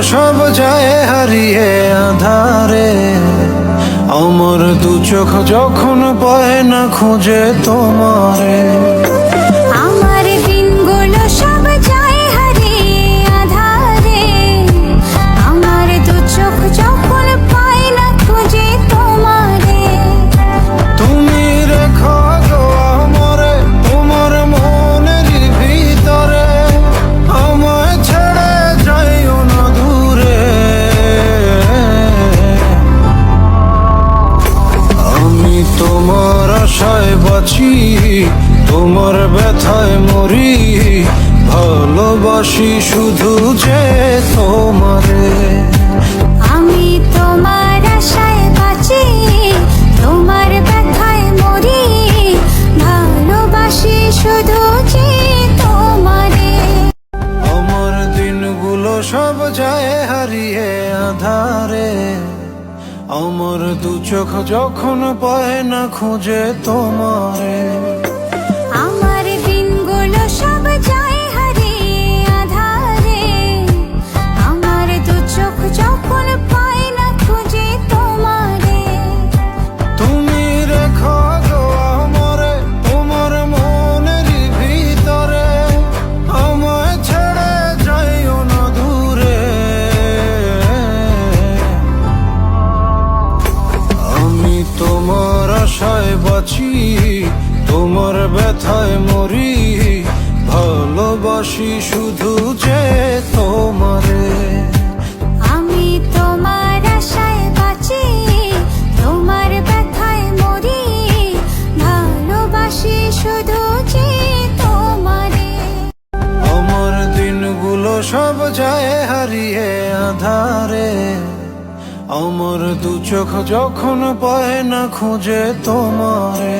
সব যায় হারিয়ে আধারে, আমার দু চোখ যখন পায় না খুঁজে তোমারে। আমার দিনগুলো সব যায় হারিয়ে আঁধারে, আমার দু চোখ যখন পায় না খুঁজে তোমারে। তুমি রেখো গো আমারে তোমার মনের ভিতরে, আমায় ছেড়ে যাইও না দূরে। আমি তোমার আশায় বাঁচি, তোমার ব্যথায় মরি, ভালোবাসি শুধু যে তোমারে। আমি তোমার আশায় বাঁচি, তোমার ব্যথায় মরি, ভালোবাসি শুধু যে তোমারে। আমার দিনগুলো সব যায় হারিয়ে আধারে, আমার দু চোখ যখন পায় না খুঁজে তোমারে। আমার দিনগুলো সব যায় হারিয়ে আঁধারে, আমার দু চোখ যখন পায় না খুঁজে তোমারে। তুমি রেখো গো আমারে তোমার মনের ভিতরে, আমায় ছেড়ে যাইও না দূরে। আমি তোমার আশায় বাঁচি, তোমার ব্যথায় মরি, ভালোবাসি শুধু যে তোমারে। আমি তোমার আশায় বাঁচি, তোমার ব্যথায় মরি, ভালোবাসি শুধু যে তোমারে। আমার দিনগুলো সব যায় হারিয়ে আধারে, আমার দু চোখ যখন পায় না খুঁজে তোমারে।